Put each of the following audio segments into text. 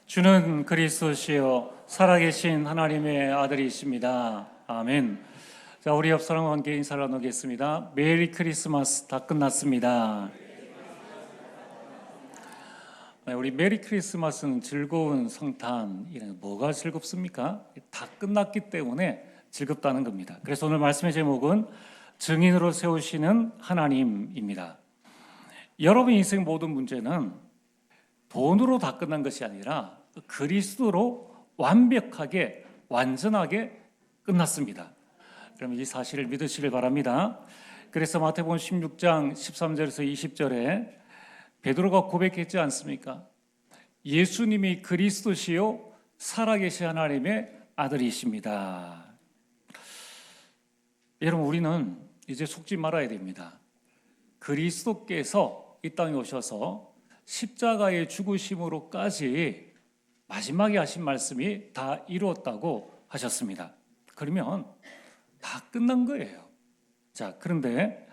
주는 그리스도시요 살아계신 하나님의 아들이십니다. 아멘. 자, 우리 옆 사람과 함께 인사를 나누겠습니다. 메리 크리스마스. 다 끝났습니다. 네, 우리 메리 크리스마스는 즐거운 성탄. 뭐가 즐겁습니까? 다 끝났기 때문에 즐겁다는 겁니다. 그래서 오늘 말씀의 제목은 증인으로 세우시는 하나님입니다. 여러분 인생 모든 문제는 돈으로 다 끝난 것이 아니라 그리스도로 완벽하게 완전하게 끝났습니다. 그럼 이 사실을 믿으시길 바랍니다. 그래서 마태복음 16장 13절에서 20절에 베드로가 고백했지 않습니까? 예수님이 그리스도시요 살아계신 하나님의 아들이십니다. 여러분, 우리는 이제 속지 말아야 됩니다. 그리스도께서 이 땅에 오셔서 십자가의 죽으심으로까지 마지막에 하신 말씀이 다 이루었다고 하셨습니다. 그러면 다 끝난 거예요. 자, 그런데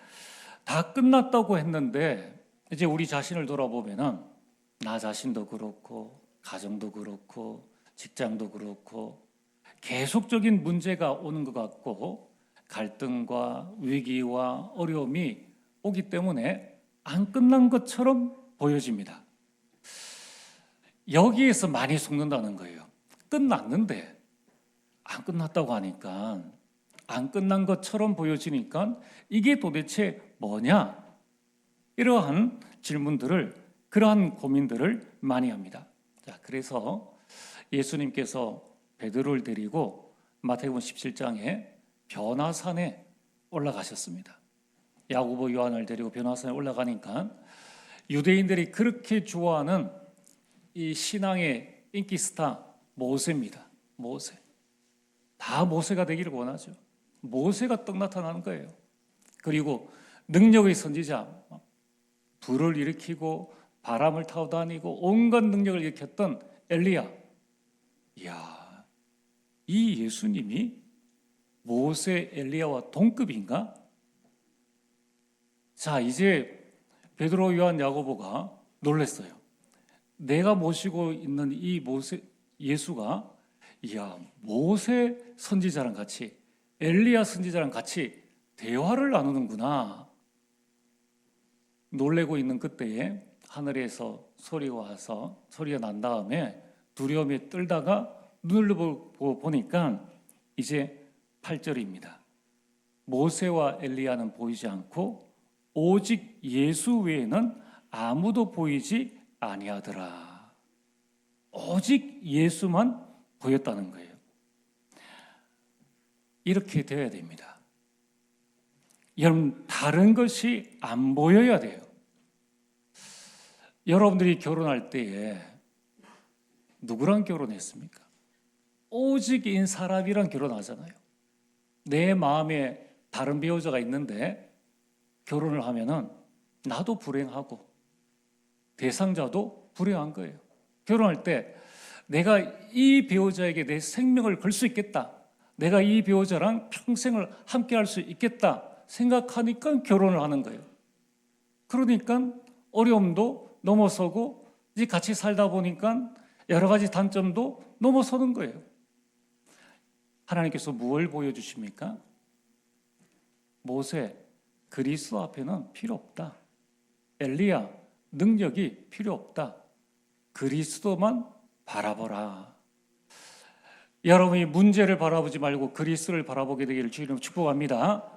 다 끝났다고 했는데 이제 우리 자신을 돌아보면은 나 자신도 그렇고 가정도 그렇고 직장도 그렇고 계속적인 문제가 오는 것 같고 갈등과 위기와 어려움이 오기 때문에 안 끝난 것처럼 보여집니다. 여기에서 많이 속는다는 거예요. 끝났는데 안 끝났다고 하니까 안 끝난 것처럼 보여지니까 이게 도대체 뭐냐? 이러한 질문들을, 그러한 고민들을 많이 합니다. 자, 그래서 예수님께서 베드로를 데리고 마태복음 17장에 변화산에 올라가셨습니다. 야고보, 요한을 데리고 변화산에 올라가니까 유대인들이 그렇게 좋아하는 이 신앙의 인기 스타 모세입니다. 모세. 다 모세가 되기를 원하죠. 모세가 떡 나타나는 거예요. 그리고 능력의 선지자, 불을 일으키고 바람을 타고 다니고 온갖 능력을 일으켰던 엘리야. 이야, 이 예수님이 모세, 엘리야와 동급인가? 자, 이제 베드로, 요한, 야고보가 놀랐어요. 내가 모시고 있는 이 모세, 예수가 이야, 모세 선지자랑 같이, 엘리야 선지자랑 같이 대화를 나누는구나. 놀래고 있는 그때에 하늘에서 소리가 와서, 소리가 난 다음에 두려움에 떨다가 눈을 보고 보니까 이제 8절입니다. 모세와 엘리야는 보이지 않고 오직 예수 외에는 아무도 보이지 아니하더라. 오직 예수만 보였다는 거예요. 이렇게 되어야 됩니다. 여러분, 다른 것이 안 보여야 돼요. 여러분들이 결혼할 때에 누구랑 결혼했습니까? 오직인 사람이랑 결혼하잖아요. 내 마음에 다른 배우자가 있는데 결혼을 하면은 나도 불행하고 대상자도 불행한 거예요. 결혼할 때 내가 이 배우자에게 내 생명을 걸 수 있겠다, 내가 이 배우자랑 평생을 함께 할 수 있겠다 생각하니까 결혼을 하는 거예요. 그러니까 어려움도 넘어서고 이제 같이 살다 보니까 여러 가지 단점도 넘어서는 거예요. 하나님께서 무엇을 보여주십니까? 모세, 그리스도 앞에는 필요 없다. 엘리야, 능력이 필요 없다. 그리스도만 바라보라. 여러분이 문제를 바라보지 말고 그리스도를 바라보게 되기를 주님으로 축복합니다.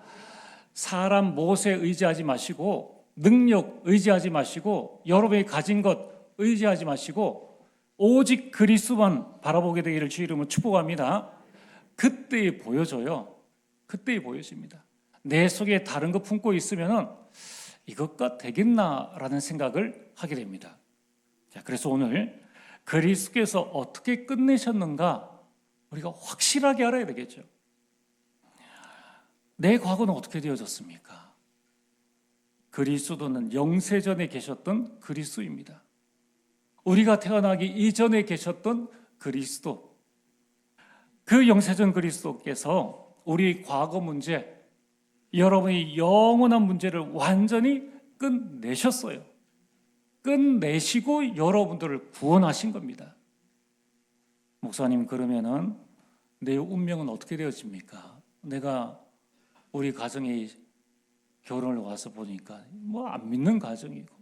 사람 모세 의지하지 마시고, 능력 의지하지 마시고, 여러분이 가진 것 의지하지 마시고 오직 그리스도만 바라보게 되기를 주 이름으로 축복합니다. 그때 보여져요. 그때 보여집니다. 내 속에 다른 거 품고 있으면은 이것과 되겠나라는 생각을 하게 됩니다. 자, 그래서 오늘 그리스도께서 어떻게 끝내셨는가 우리가 확실하게 알아야 되겠죠. 내 과거는 어떻게 되어졌습니까? 그리스도는 영세전에 계셨던 그리스도입니다. 우리가 태어나기 이전에 계셨던 그리스도, 그 영세전 그리스도께서 우리 과거 문제, 여러분이 영원한 문제를 완전히 끝내셨어요. 끝내시고 여러분들을 구원하신 겁니다. 목사님, 그러면은 내 운명은 어떻게 되어집니까? 내가 우리 가정에 결혼을 와서 보니까 뭐 안 믿는 가정이고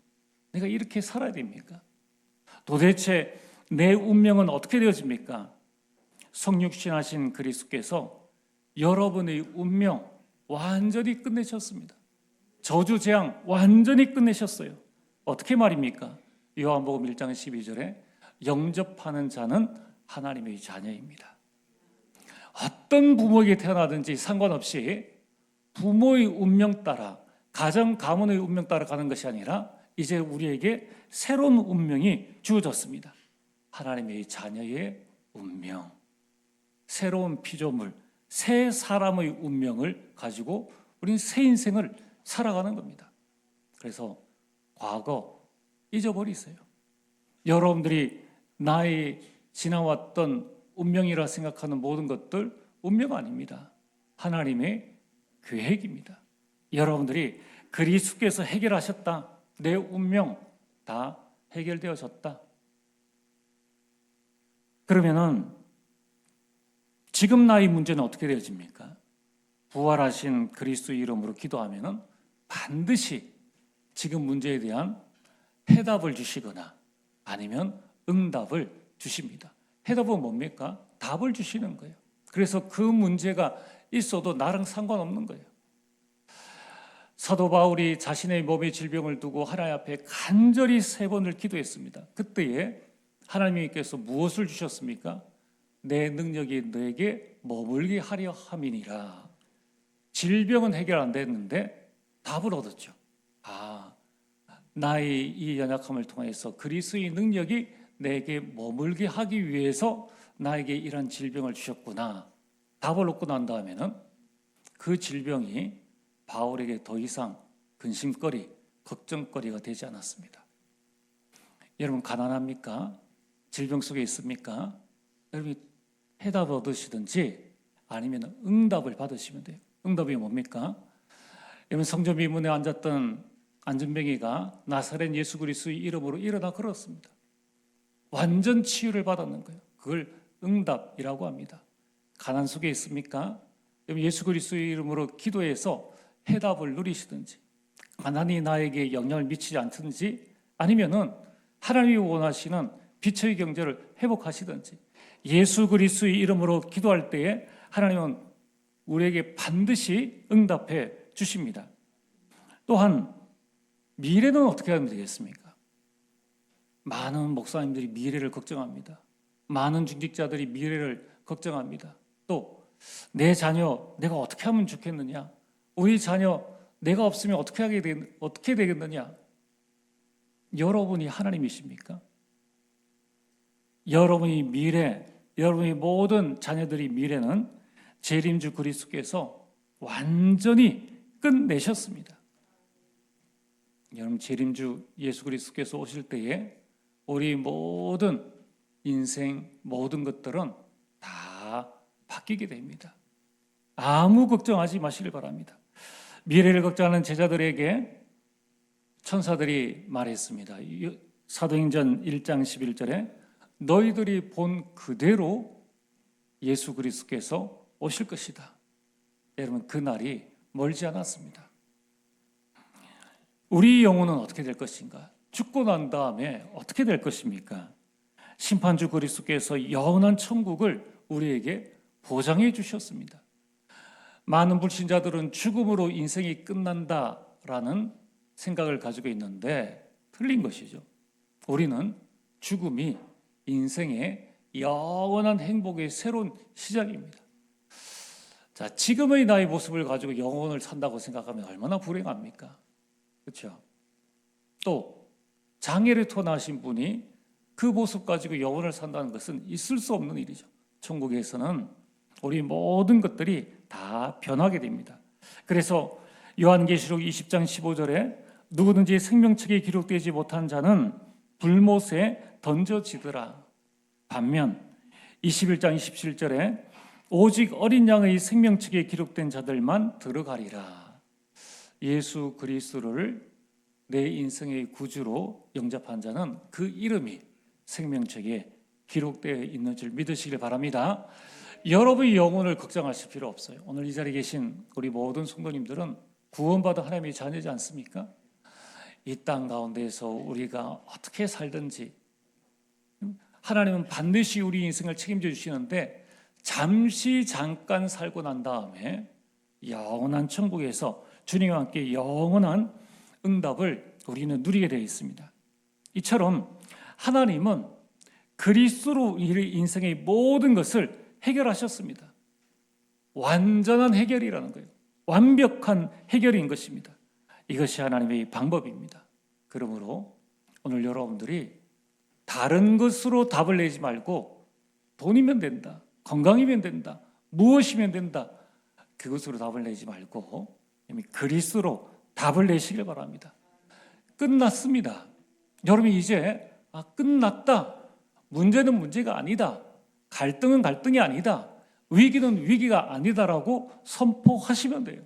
내가 이렇게 살아야 됩니까? 도대체 내 운명은 어떻게 되어집니까? 성육신하신 그리스도께서 여러분의 운명 완전히 끝내셨습니다. 저주재앙 완전히 끝내셨어요. 어떻게 말입니까? 요한복음 1장 12절에 영접하는 자는 하나님의 자녀입니다. 어떤 부모에게 태어나든지 상관없이 부모의 운명 따라, 가정 가문의 운명 따라 가는 것이 아니라 이제 우리에게 새로운 운명이 주어졌습니다. 하나님의 자녀의 운명, 새로운 피조물, 새 사람의 운명을 가지고 우리는 새 인생을 살아가는 겁니다. 그래서 과거 잊어버리세요. 여러분들이 나의 지나왔던 운명이라 생각하는 모든 것들 운명 아닙니다. 하나님의 계획입니다. 여러분들이 그리스도께서 해결하셨다. 내 운명 다 해결되어졌다. 그러면은 지금 나의 문제는 어떻게 되어집니까? 부활하신 그리스도 이름으로 기도하면은 반드시 지금 문제에 대한 해답을 주시거나 아니면 응답을 주십니다. 해답은 뭡니까? 답을 주시는 거예요. 그래서 그 문제가 있어도 나랑 상관없는 거예요. 사도 바울이 자신의 몸의 질병을 두고 하나님 앞에 간절히 3번을 기도했습니다. 그때에 하나님께서 무엇을 주셨습니까? 내 능력이 너에게 머물게 하려 함이니라. 질병은 해결 안 됐는데 답을 얻었죠. 나의 이 연약함을 통해서 그리스도의 능력이 내게 머물게 하기 위해서 나에게 이런 질병을 주셨구나. 답을 얻고 난 다음에는 그 질병이 바울에게 더 이상 근심거리, 걱정거리가 되지 않았습니다. 여러분, 가난합니까? 질병 속에 있습니까? 여러분이 해답을 얻으시든지 아니면 응답을 받으시면 돼요. 응답이 뭡니까? 여러분, 성전 미문에 앉았던 안전뱅이가 나사렛 예수 그리스도의 이름으로 일어나 걸었습니다. 완전 치유를 받았는 거예요. 그걸 응답이라고 합니다. 가난 속에 있습니까? 예수 그리스도의 이름으로 기도해서 해답을 누리시든지, 가난이 나에게 영향을 미치지 않든지, 아니면은 하나님이 원하시는 빛의 경제를 회복하시든지, 예수 그리스도의 이름으로 기도할 때에 하나님은 우리에게 반드시 응답해 주십니다. 또한 미래는 어떻게 하면 되겠습니까? 많은 목사님들이 미래를 걱정합니다. 많은 중직자들이 미래를 걱정합니다. 또 내 자녀 내가 어떻게 하면 좋겠느냐? 우리 자녀 내가 없으면 어떻게 되겠느냐? 여러분이 하나님이십니까? 여러분의 미래, 여러분의 모든 자녀들의 미래는 재림주 그리스도께서 완전히 끝내셨습니다. 여러분, 재림주 예수 그리스도께서 오실 때에 우리 모든 인생 모든 것들은 다 바뀌게 됩니다. 아무 걱정하지 마시길 바랍니다. 미래를 걱정하는 제자들에게 천사들이 말했습니다. 사도행전 1장 11절에 너희들이 본 그대로 예수 그리스도께서 오실 것이다. 여러분, 그 날이 멀지 않았습니다. 우리 영혼은 어떻게 될 것인가? 죽고 난 다음에 어떻게 될 것입니까? 심판주 그리스도께서 영원한 천국을 우리에게 보장해 주셨습니다. 많은 불신자들은 죽음으로 인생이 끝난다라는 생각을 가지고 있는데 틀린 것이죠. 우리는 죽음이 인생의 영원한 행복의 새로운 시작입니다. 자, 지금의 나의 모습을 가지고 영혼을 산다고 생각하면 얼마나 불행합니까? 그렇죠? 또 장애를 토하신 분이 그 모습 가지고 영혼을 산다는 것은 있을 수 없는 일이죠. 천국에서는 우리 모든 것들이 다 변하게 됩니다. 그래서 요한계시록 20장 15절에 누구든지 생명책에 기록되지 못한 자는 불못에 던져지더라. 반면 21장 27절에 오직 어린 양의 생명책에 기록된 자들만 들어가리라. 예수 그리스도를 내 인생의 구주로 영접한 자는 그 이름이 생명책에 기록되어 있는 줄 믿으시길 바랍니다. 여러분의 영혼을 걱정하실 필요 없어요. 오늘 이 자리에 계신 우리 모든 성도님들은 구원받은 하나님의 자녀지 않습니까? 이 땅 가운데에서 우리가 어떻게 살든지 하나님은 반드시 우리 인생을 책임져 주시는데, 잠깐 살고 난 다음에 영원한 천국에서 주님과 함께 영원한 응답을 우리는 누리게 되어 있습니다. 이처럼 하나님은 그리스도로 우리 인생의 모든 것을 해결하셨습니다. 완전한 해결이라는 거예요. 완벽한 해결인 것입니다. 이것이 하나님의 방법입니다. 그러므로 오늘 여러분들이 다른 것으로 답을 내지 말고, 돈이면 된다, 건강이면 된다, 무엇이면 된다, 그것으로 답을 내지 말고 그리스도로 답을 내시길 바랍니다. 끝났습니다. 여러분이 이제 끝났다, 문제는 문제가 아니다, 갈등은 갈등이 아니다, 위기는 위기가 아니다라고 선포하시면 돼요.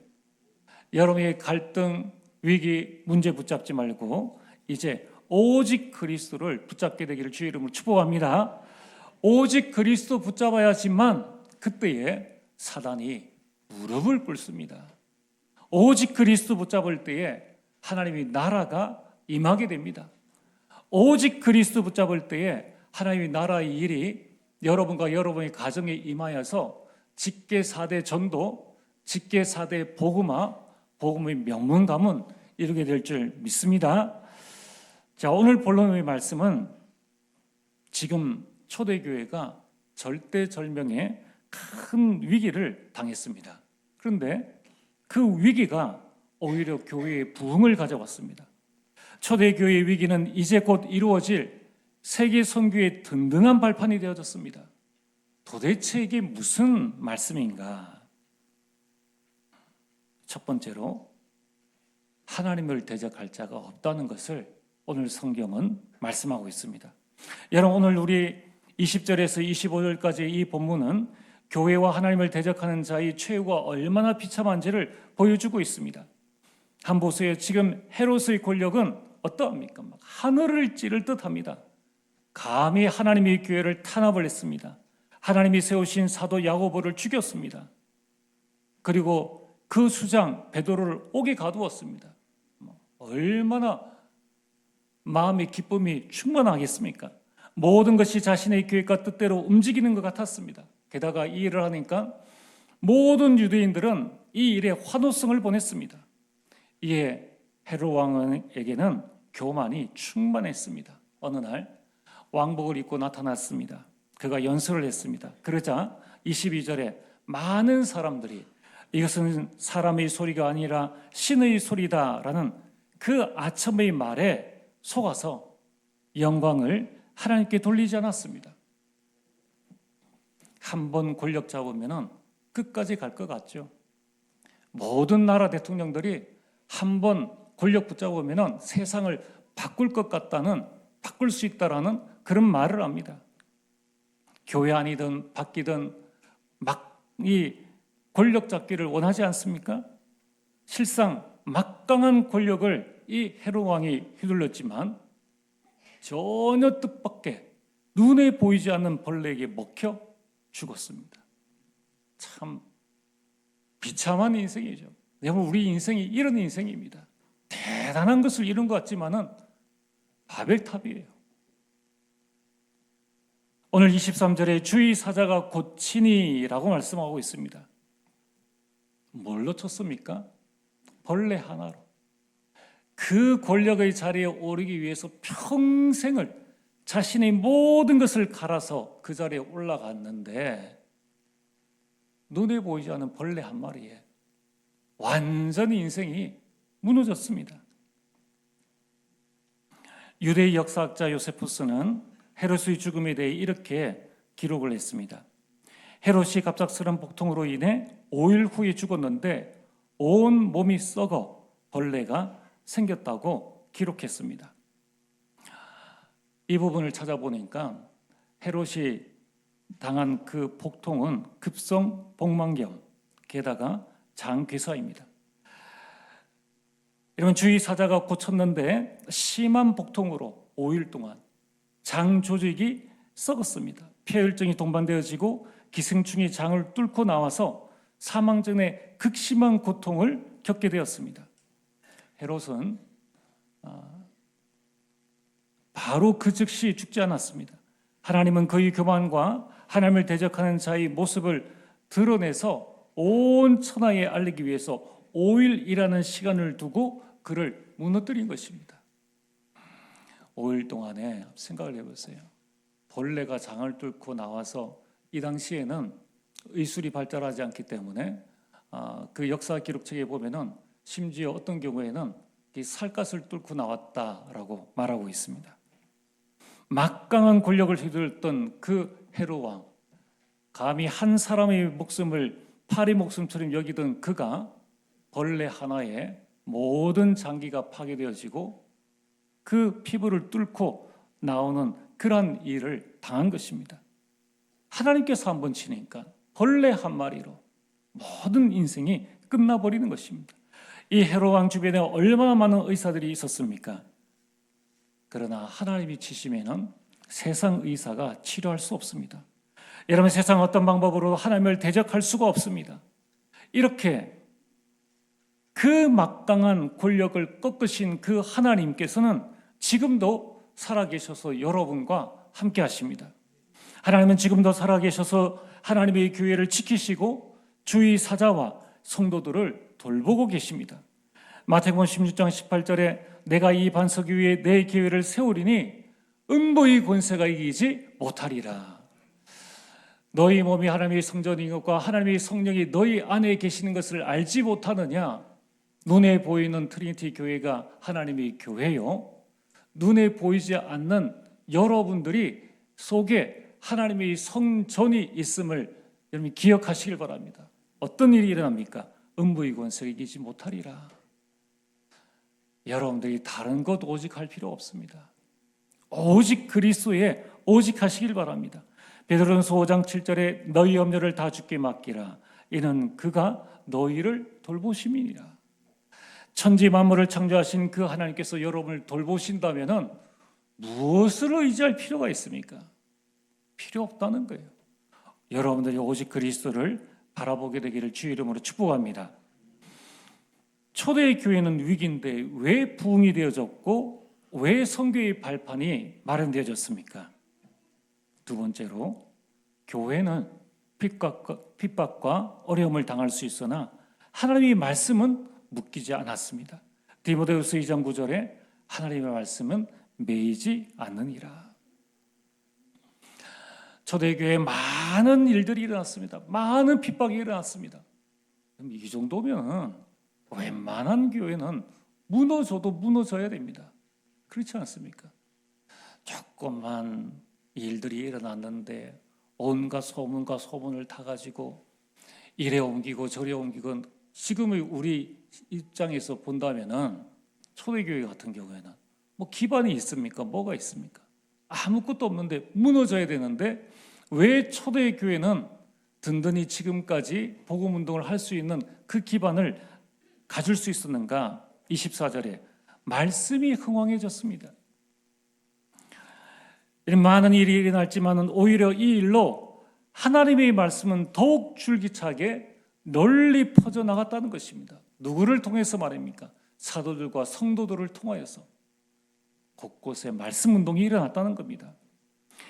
여러분의 갈등, 위기, 문제 붙잡지 말고 이제 오직 그리스도를 붙잡게 되기를 주의 이름으로 축복합니다. 오직 그리스도 붙잡아야지만 그때에 사단이 무릎을 꿇습니다. 오직 그리스도 붙잡을 때에 하나님의 나라가 임하게 됩니다. 오직 그리스도 붙잡을 때에 하나님의 나라의 일이 여러분과 여러분의 가정에 임하여서 직계사대 전도, 직계사대 복음화, 복음의 명문 가문 이루게 될 줄 믿습니다. 자, 오늘 본론의 말씀은 지금 초대교회가 절대절명의 큰 위기를 당했습니다. 그런데 그 위기가 오히려 교회의 부흥을 가져왔습니다. 초대교회의 위기는 이제 곧 이루어질 세계 선교의 든든한 발판이 되어졌습니다. 도대체 이게 무슨 말씀인가? 첫 번째로 하나님을 대적할 자가 없다는 것을 오늘 성경은 말씀하고 있습니다. 여러분, 오늘 우리 20절에서 25절까지 이 본문은 교회와 하나님을 대적하는 자의 최후가 얼마나 비참한지를 보여주고 있습니다. 한번 보세요. 지금 헤롯의 권력은 어떠합니까? 막 하늘을 찌를 듯합니다. 감히 하나님의 교회를 탄압을 했습니다. 하나님이 세우신 사도 야고보를 죽였습니다. 그리고 그 수장 베드로를 옥에 가두었습니다. 얼마나 마음의 기쁨이 충만하겠습니까? 모든 것이 자신의 계획과 뜻대로 움직이는 것 같았습니다. 게다가 이 일을 하니까 모든 유대인들은 이 일에 환호성을 보냈습니다. 이에 헤롯 왕에게는 교만이 충만했습니다. 어느 날 왕복을 입고 나타났습니다. 그가 연설을 했습니다. 그러자 22절에 많은 사람들이 이것은 사람의 소리가 아니라 신의 소리다라는 그 아첨의 말에 속아서 영광을 하나님께 돌리지 않았습니다. 한번 권력 잡으면 끝까지 갈 것 같죠. 모든 나라 대통령들이 한번 권력 붙잡으면 세상을 바꿀 것 같다는, 바꿀 수 있다라는 그런 말을 합니다. 교회 안이든 밖이든 막 이 권력 잡기를 원하지 않습니까? 실상 막강한 권력을 이 헤롯 왕이 휘둘렀지만 전혀 뜻밖의 눈에 보이지 않는 벌레에게 먹혀 죽었습니다. 참 비참한 인생이죠. 여러분, 우리 인생이 이런 인생입니다. 대단한 것을 이룬 것 같지만은 바벨탑이에요. 오늘 23절에 주의 사자가 곧 치니라고 말씀하고 있습니다. 뭘로 쳤습니까? 벌레 하나로. 그 권력의 자리에 오르기 위해서 평생을 자신의 모든 것을 갈아서 그 자리에 올라갔는데 눈에 보이지 않는 벌레 한 마리에 완전히 인생이 무너졌습니다. 유대의 역사학자 요세푸스는 헤롯의 죽음에 대해 이렇게 기록을 했습니다. 헤롯이 갑작스런 복통으로 인해 5일 후에 죽었는데 온 몸이 썩어 벌레가 생겼다고 기록했습니다. 이 부분을 찾아보니까 헤롯이 당한 그 복통은 급성 복만경, 게다가 장괴사입니다. 이러면 주의 사자가 고쳤는데 심한 복통으로 5일 동안 장 조직이 썩었습니다. 폐혈증이 동반되어지고 기생충이 장을 뚫고 나와서 사망 전에 극심한 고통을 겪게 되었습니다. 헤롯은 바로 그 즉시 죽지 않았습니다. 하나님은 그의 교만과 하나님을 대적하는 자의 모습을 드러내서 온 천하에 알리기 위해서 5일이라는 시간을 두고 그를 무너뜨린 것입니다. 5일 동안에 생각을 해보세요. 벌레가 장을 뚫고 나와서 이 당시에는 의술이 발달하지 않기 때문에 그 역사 기록책에 보면은 심지어 어떤 경우에는 이 살갗을 뚫고 나왔다라고 말하고 있습니다. 막강한 권력을 휘둘렀던 그 헤롯 왕, 감히 한 사람의 목숨을 파리 목숨처럼 여기던 그가 벌레 하나에 모든 장기가 파괴되어지고 그 피부를 뚫고 나오는 그러한 일을 당한 것입니다. 하나님께서 한번 치니까 벌레 한 마리로 모든 인생이 끝나버리는 것입니다. 이 헤롯 왕 주변에 얼마나 많은 의사들이 있었습니까? 그러나 하나님이 치시면은 세상 의사가 치료할 수 없습니다. 여러분, 세상 어떤 방법으로 하나님을 대적할 수가 없습니다. 이렇게 그 막강한 권력을 꺾으신 그 하나님께서는 지금도 살아계셔서 여러분과 함께 하십니다. 하나님은 지금도 살아계셔서 하나님의 교회를 지키시고 주의 사자와 성도들을 돌보고 계십니다. 마태복음 16장 18절에 내가 이 반석 위에 내 교회를 세우리니 음부의 권세가 이기지 못하리라. 너희 몸이 하나님의 성전인 것과 하나님의 성령이 너희 안에 계시는 것을 알지 못하느냐? 눈에 보이는 트리니티 교회가 하나님의 교회요, 눈에 보이지 않는 여러분들이 속에 하나님의 성전이 있음을 여러분 기억하시길 바랍니다. 어떤 일이 일어납니까? 음부의 권세가 이기지 못하리라. 여러분들이 다른 것 오직 할 필요 없습니다. 오직 그리스도에 오직 하시길 바랍니다. 베드로전서 5장 7절에 너희 염려를 다 주께 맡기라. 이는 그가 너희를 돌보심이니라. 천지 만물을 창조하신 그 하나님께서 여러분을 돌보신다면은 무엇을 의지할 필요가 있습니까? 필요 없다는 거예요. 여러분들이 오직 그리스도를 바라보게 되기를 주의 이름으로 축복합니다. 초대 교회는 위기인데 왜 부흥이 되어졌고 왜 선교의 발판이 마련되어졌습니까? 두 번째로, 교회는 핍박과 어려움을 당할 수 있으나 하나님의 말씀은 묶이지 않았습니다. 디모데후서 2장 9절에 하나님의 말씀은 매이지 않느니라. 초대교회에 많은 일들이 일어났습니다. 많은 핍박이 일어났습니다. 이 정도면 웬만한 교회는 무너져도 무너져야 됩니다. 그렇지 않습니까? 조금만 일들이 일어났는데 온갖 소문과 소문을 타가지고 이래 옮기고 저래 옮기고, 지금의 우리 입장에서 본다면은 초대교회 같은 경우에는 뭐 기반이 있습니까? 뭐가 있습니까? 아무것도 없는데 무너져야 되는데 왜 초대교회는 든든히 지금까지 복음운동을 할 수 있는 그 기반을 가질 수 있었는가? 24절에 말씀이 흥왕해졌습니다. 이런 많은 일이 일어났지만 오히려 이 일로 하나님의 말씀은 더욱 줄기차게 널리 퍼져나갔다는 것입니다. 누구를 통해서 말입니까? 사도들과 성도들을 통하여서 곳곳에 말씀 운동이 일어났다는 겁니다.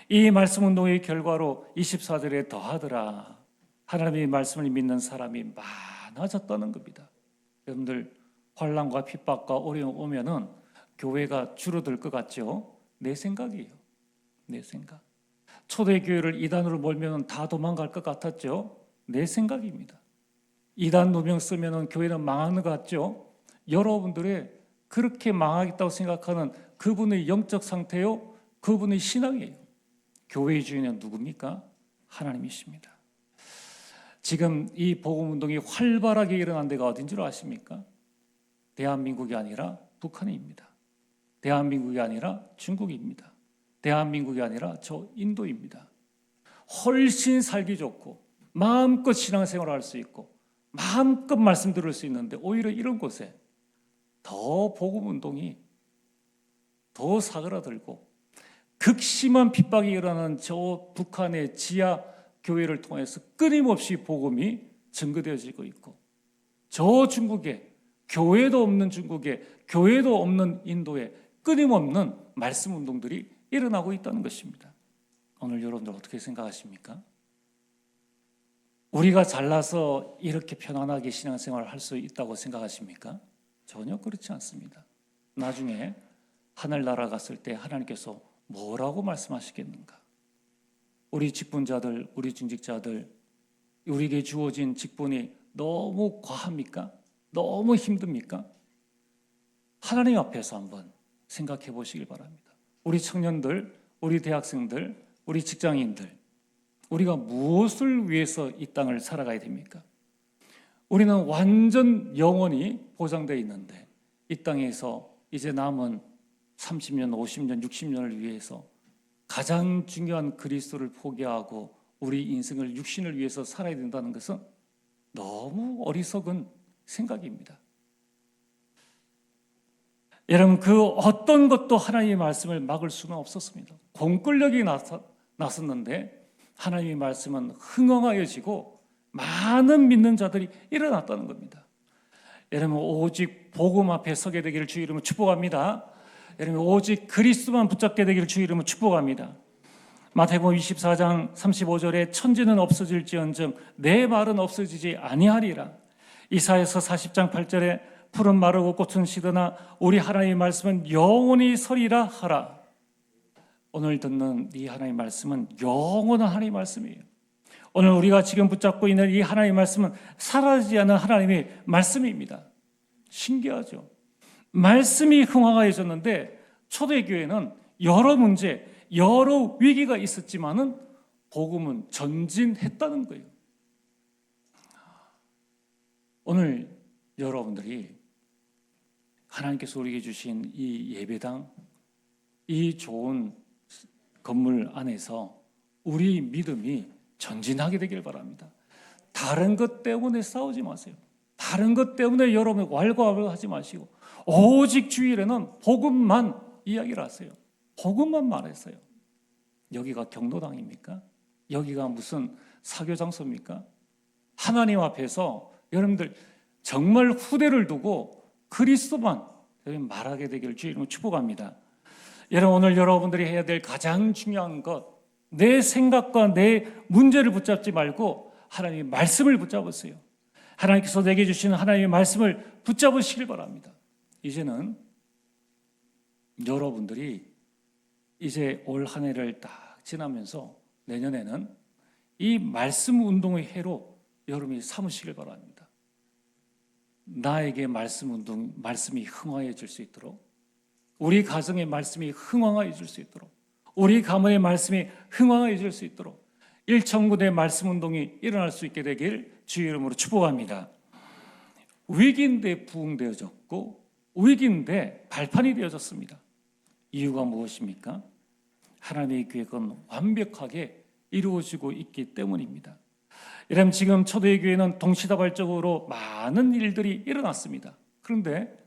이 말씀 운동의 결과로 24절에 더하더라, 하나님의 말씀을 믿는 사람이 많아졌다는 겁니다. 여러분들, 환난과 핍박과 어려움 오면은 교회가 줄어들 것 같죠? 내 생각이에요. 내 생각. 초대교회를 이단으로 몰면 다 도망갈 것 같았죠? 내 생각입니다. 이단 누명 쓰면 교회는 망하는 것 같죠? 여러분들의 그렇게 망하겠다고 생각하는 그분의 영적 상태요, 그분의 신앙이에요. 교회의 주인은 누굽니까? 하나님이십니다. 지금 이 복음운동이 활발하게 일어난 데가 어딘 줄 아십니까? 대한민국이 아니라 북한입니다. 대한민국이 아니라 중국입니다. 대한민국이 아니라 저 인도입니다. 훨씬 살기 좋고 마음껏 신앙생활을 할 수 있고 마음껏 말씀 들을 수 있는데 오히려 이런 곳에 더 복음 운동이 더 사그라들고 극심한 핍박이 일어나는 저 북한의 지하 교회를 통해서 끊임없이 복음이 증거되어지고 있고, 저 중국에 교회도 없는 중국에 교회도 없는 인도에 끊임없는 말씀 운동들이 일어나고 있다는 것입니다. 오늘 여러분들 어떻게 생각하십니까? 우리가 잘나서 이렇게 편안하게 신앙생활을 할 수 있다고 생각하십니까? 전혀 그렇지 않습니다. 나중에 하늘나라 갔을 때 하나님께서 뭐라고 말씀하시겠는가? 우리 직분자들, 우리 중직자들, 우리에게 주어진 직분이 너무 과합니까? 너무 힘듭니까? 하나님 앞에서 한번 생각해 보시길 바랍니다. 우리 청년들, 우리 대학생들, 우리 직장인들, 우리가 무엇을 위해서 이 땅을 살아가야 됩니까? 우리는 완전 영원히 보장되어 있는데, 이 땅에서 이제 남은 30년, 50년, 60년을 위해서 가장 중요한 그리스도를 포기하고 우리 인생을 육신을 위해서 살아야 된다는 것은 너무 어리석은 생각입니다. 여러분, 그 어떤 것도 하나님의 말씀을 막을 수는 없었습니다. 공권력이 나섰는데 하나님의 말씀은 흥황하여지고 많은 믿는 자들이 일어났다는 겁니다. 여러분, 오직 복음 앞에 서게 되기를 주의 이름으로 축복합니다. 여러분, 오직 그리스도만 붙잡게 되기를 주의 이름으로 축복합니다. 마태복음 24장 35절에 천지는 없어질지언정 내 말은 없어지지 아니하리라. 이사야서 40장 8절에 푸른 마르고 꽃은 시드나 우리 하나님의 말씀은 영원히 서리라 하라. 오늘 듣는 이 하나님의 말씀은 영원한 하나님의 말씀이에요. 오늘 우리가 지금 붙잡고 있는 이 하나님의 말씀은 사라지지 않는 하나님의 말씀입니다. 신기하죠? 말씀이 흥황하여졌는데 초대교회는 여러 문제, 여러 위기가 있었지만은 복음은 전진했다는 거예요. 오늘 여러분들이 하나님께서 우리에게 주신 이 예배당, 이 좋은 건물 안에서 우리 믿음이 전진하게 되길 바랍니다. 다른 것 때문에 싸우지 마세요. 다른 것 때문에 여러분 왈가왈부하지 마시고 오직 주일에는 복음만 이야기를 하세요. 복음만 말했어요. 여기가 경로당입니까? 여기가 무슨 사교 장소입니까? 하나님 앞에서 여러분들 정말 후대를 두고 그리스도만 말하게 되기를 주의 이름으로 축복합니다. 여러분, 오늘 여러분들이 해야 될 가장 중요한 것, 내 생각과 내 문제를 붙잡지 말고 하나님의 말씀을 붙잡으세요. 하나님께서 내게 주시는 하나님의 말씀을 붙잡으시길 바랍니다. 이제는 여러분들이 이제 올 한 해를 딱 지나면서 내년에는 이 말씀 운동의 해로 여러분이 삼으시길 바랍니다. 나에게 말씀이 흥황해질 수 있도록, 우리 가정의 말씀이 흥황해질 수 있도록, 우리 가문의 말씀이 흥황해질 수 있도록 일천군의 말씀 운동이 일어날 수 있게 되길 주의 이름으로 축복합니다. 위기인데 부흥되어졌고 위기인데 발판이 되어졌습니다. 이유가 무엇입니까? 하나님의 계획은 완벽하게 이루어지고 있기 때문입니다. 여러분, 지금 초대교회는 동시다발적으로 많은 일들이 일어났습니다. 그런데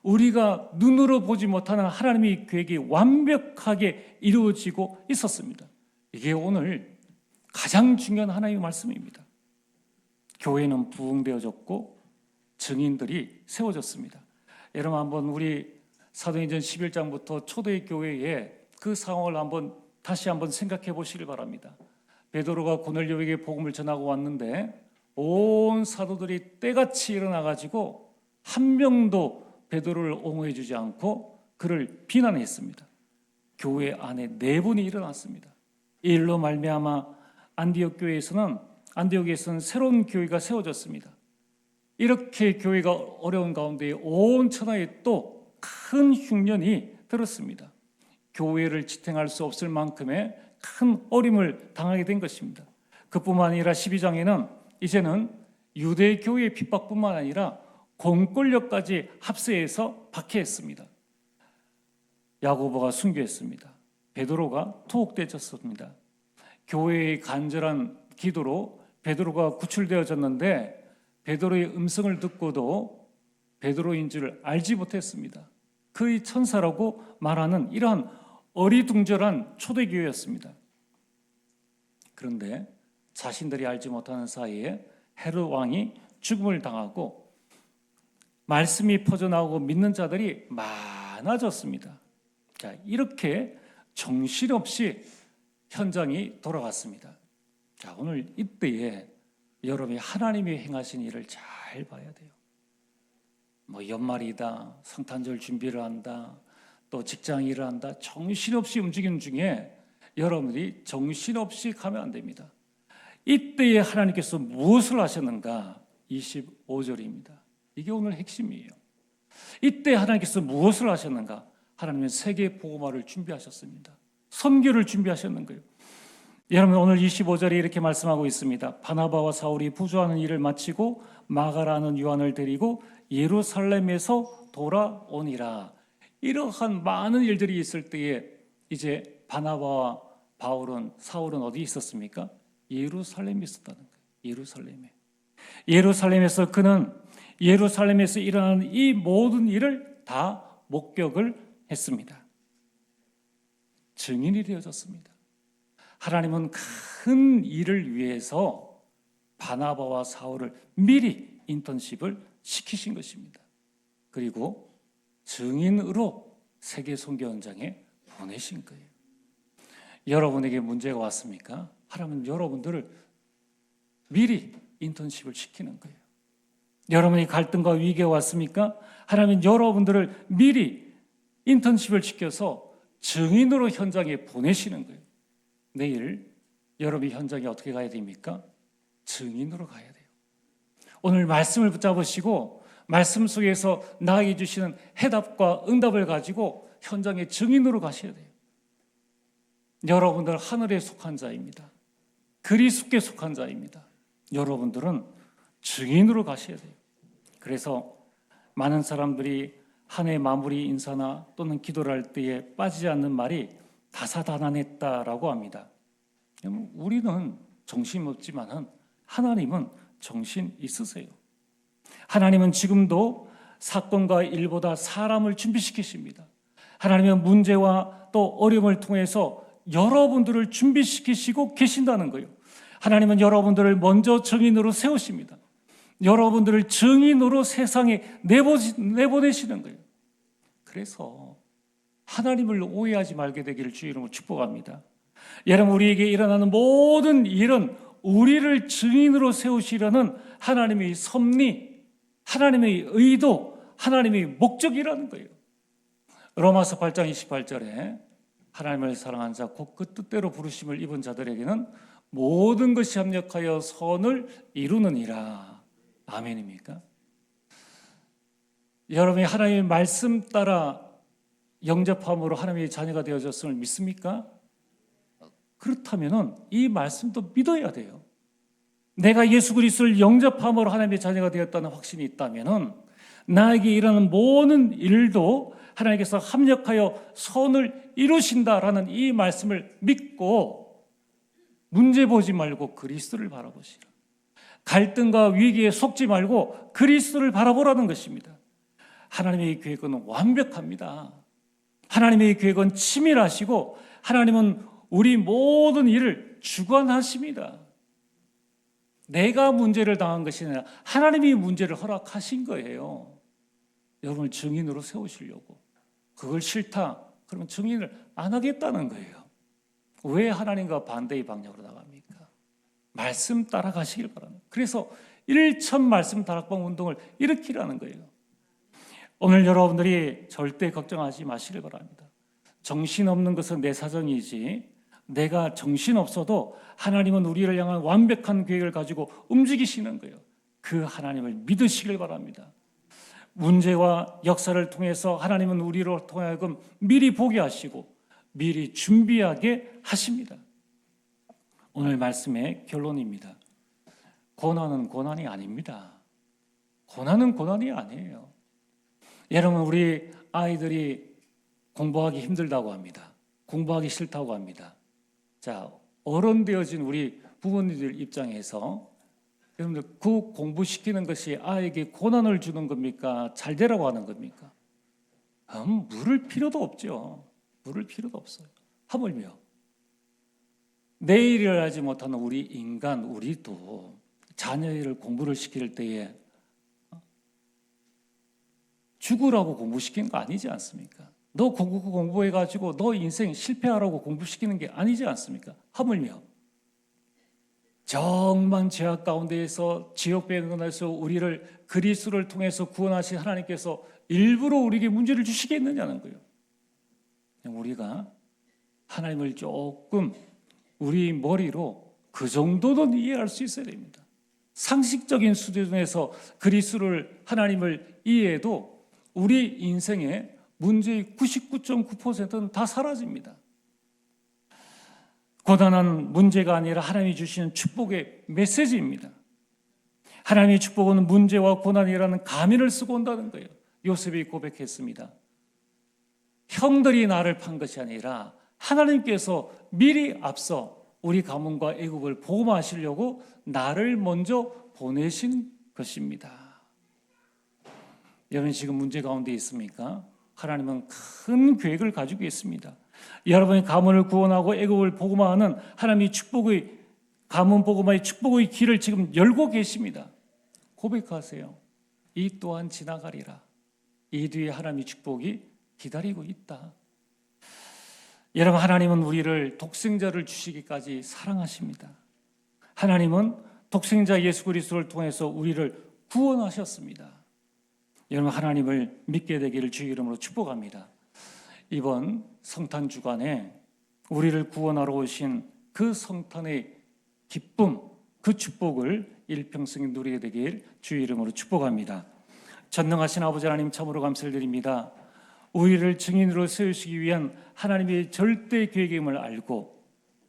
우리가 눈으로 보지 못하는 하나님의 계획이 완벽하게 이루어지고 있었습니다. 이게 오늘 가장 중요한 하나님의 말씀입니다. 교회는 부흥되어졌고 증인들이 세워졌습니다. 여러분, 한번 우리 사도행전 11장부터 초대교회의 그 상황을 다시 한번 생각해 보시길 바랍니다. 베드로가 고넬료에게 복음을 전하고 왔는데 온 사도들이 때같이 일어나가지고 한 명도 베드로를 옹호해 주지 않고 그를 비난했습니다. 교회 안에 내분이 일어났습니다. 이 일로 말미암아 안디옥에서는 새로운 교회가 세워졌습니다. 이렇게 교회가 어려운 가운데 온 천하에 또 큰 흉년이 들었습니다. 교회를 지탱할 수 없을 만큼의 큰 어림을 당하게 된 것입니다. 그뿐만 아니라 12장에는 이제는 유대 교회의 핍박뿐만 아니라 공권력까지 합세해서 박해했습니다. 야고보가 순교했습니다. 베드로가 투옥되었습니다. 교회의 간절한 기도로 베드로가 구출되어졌는데 베드로의 음성을 듣고도 베드로인 줄 알지 못했습니다. 그의 천사라고 말하는 이러한 어리둥절한 초대교회였습니다. 그런데 자신들이 알지 못하는 사이에 헤롯 왕이 죽음을 당하고 말씀이 퍼져나오고 믿는 자들이 많아졌습니다. 자, 이렇게 정신없이 현장이 돌아갔습니다. 자, 오늘 이때에 여러분이 하나님이 행하신 일을 잘 봐야 돼요. 뭐 연말이다, 성탄절 준비를 한다, 또 직장 일을 한다, 정신없이 움직이는 중에 여러분들이 정신없이 가면 안 됩니다. 이때에 하나님께서 무엇을 하셨는가? 25절입니다. 이게 오늘 핵심이에요. 이때 하나님께서 무엇을 하셨는가? 하나님은 세계 복음화를 준비하셨습니다. 선교를 준비하셨는 거예요. 여러분, 오늘 25절에 이렇게 말씀하고 있습니다. 바나바와 사울이 부조하는 일을 마치고 마가라는 요한을 데리고 예루살렘에서 돌아오니라. 이러한 많은 일들이 있을 때에 이제 바나바와 사울은 어디 있었습니까? 예루살렘에 있었다는 거예요. 예루살렘에서 그는 예루살렘에서 일어나는 이 모든 일을 다 목격을 했습니다. 증인이 되어졌습니다. 하나님은 큰 일을 위해서 바나바와 사울을 미리 인턴십을 시키신 것입니다. 그리고 증인으로 세계 선교 현장에 보내신 거예요. 여러분에게 문제가 왔습니까? 하나님은 여러분들을 미리 인턴십을 시키는 거예요. 여러분이 갈등과 위기가 왔습니까? 하나님은 여러분들을 미리 인턴십을 시켜서 증인으로 현장에 보내시는 거예요. 내일 여러분이 현장에 어떻게 가야 됩니까? 증인으로 가야 돼요. 오늘 말씀을 붙잡으시고 말씀 속에서 나에게 주시는 해답과 응답을 가지고 현장에 증인으로 가셔야 돼요. 여러분들 하늘에 속한 자입니다. 그리스도께 속한 자입니다. 여러분들은 증인으로 가셔야 돼요. 그래서 많은 사람들이 한 해 마무리 인사나 또는 기도를 할 때에 빠지지 않는 말이 다사다난했다라고 합니다. 우리는 정신 없지만 하나님은 정신 있으세요. 하나님은 지금도 사건과 일보다 사람을 준비시키십니다. 하나님은 문제와 또 어려움을 통해서 여러분들을 준비시키시고 계신다는 거예요. 하나님은 여러분들을 먼저 증인으로 세우십니다. 여러분들을 증인으로 세상에 내보내시는 거예요. 그래서 하나님을 오해하지 말게 되기를 주의 이름으로 축복합니다. 여러분, 우리에게 일어나는 모든 일은 우리를 증인으로 세우시려는 하나님의 섭리, 하나님의 의도, 하나님의 목적이라는 거예요. 로마서 8장 28절에 하나님을 사랑한 자 곧 그 뜻대로 부르심을 입은 자들에게는 모든 것이 합력하여 선을 이루느니라. 아멘입니까? 여러분이 하나님의 말씀 따라 영접함으로 하나님의 자녀가 되어졌음을 믿습니까? 그렇다면 이 말씀도 믿어야 돼요. 내가 예수 그리스도를 영접함으로 하나님의 자녀가 되었다는 확신이 있다면 나에게 일어나는 모든 일도 하나님께서 합력하여 선을 이루신다라는 이 말씀을 믿고 문제 보지 말고 그리스도를 바라보시라. 갈등과 위기에 속지 말고 그리스도를 바라보라는 것입니다. 하나님의 계획은 완벽합니다. 하나님의 계획은 치밀하시고 하나님은 우리 모든 일을 주관하십니다. 내가 문제를 당한 것이 아니라 하나님이 문제를 허락하신 거예요. 여러분을 증인으로 세우시려고. 그걸 싫다, 그러면 증인을 안 하겠다는 거예요. 왜 하나님과 반대의 방향으로 나갑니까? 말씀 따라가시길 바랍니다. 그래서 1천 말씀 다락방 운동을 일으키라는 거예요. 오늘 여러분들이 절대 걱정하지 마시길 바랍니다. 정신없는 것은 내 사정이지 내가 정신없어도 하나님은 우리를 향한 완벽한 계획을 가지고 움직이시는 거예요. 그 하나님을 믿으시길 바랍니다. 문제와 역사를 통해서 하나님은 우리로 통하여금 미리 보게 하시고 미리 준비하게 하십니다. 오늘 말씀의 결론입니다. 고난은 고난이 아닙니다. 고난은 고난이 아니에요. 여러분, 우리 아이들이 공부하기 힘들다고 합니다. 공부하기 싫다고 합니다. 자, 어른 되어진 우리 부모님들 입장에서 여러분들 그 공부시키는 것이 아이에게 고난을 주는 겁니까? 잘 되라고 하는 겁니까? 물을 필요도 없죠. 물을 필요도 없어요. 하물며 내일을 하지 못하는 우리 인간, 우리도 자녀를 공부를 시킬 때에 죽으라고 공부시키는 거 아니지 않습니까? 너 공부해가지고 너 인생 실패하라고 공부시키는 게 아니지 않습니까? 하물며 정말 죄악 가운데에서 지옥배경에서 우리를 그리스도를 통해서 구원하신 하나님께서 일부러 우리에게 문제를 주시겠느냐는 거예요. 우리가 하나님을 조금 우리 머리로 그 정도는 이해할 수 있어야 됩니다. 상식적인 수준에서 그리스도를 하나님을 이해해도 우리 인생의 문제의 99.9%는 다 사라집니다. 고단한 문제가 아니라 하나님이 주시는 축복의 메시지입니다. 하나님의 축복은 문제와 고난이라는 가면을 쓰고 온다는 거예요. 요셉이 고백했습니다. 형들이 나를 판 것이 아니라 하나님께서 미리 앞서 우리 가문과 애굽을 보호하시려고 나를 먼저 보내신 것입니다. 여러분 지금 문제 가운데 있습니까? 하나님은 큰 계획을 가지고 있습니다. 여러분의 가문을 구원하고 애굽을 복음화하는 하나님의 축복의 가문 복음화의 축복의 길을 지금 열고 계십니다. 고백하세요. 이 또한 지나가리라. 이 뒤에 하나님의 축복이 기다리고 있다. 여러분 하나님은 우리를 독생자를 주시기까지 사랑하십니다. 하나님은 독생자 예수 그리스도를 통해서 우리를 구원하셨습니다. 여러분 하나님을 믿게 되기를 주의 이름으로 축복합니다. 이번 성탄 주간에 우리를 구원하러 오신 그 성탄의 기쁨, 그 축복을 일평생 누리게 되길 주의 이름으로 축복합니다. 전능하신 아버지 하나님 참으로 감사를 드립니다. 우리를 증인으로 세우시기 위한 하나님의 절대 계획임을 알고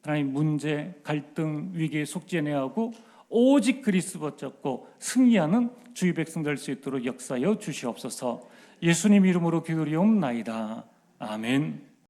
하나님 문제, 갈등, 위기에 속죄하고 오직 그리스도 붙잡고 승리하는 주의 백성 될 수 있도록 역사하여 주시옵소서. 예수님 이름으로 기도리옵나이다. 아멘.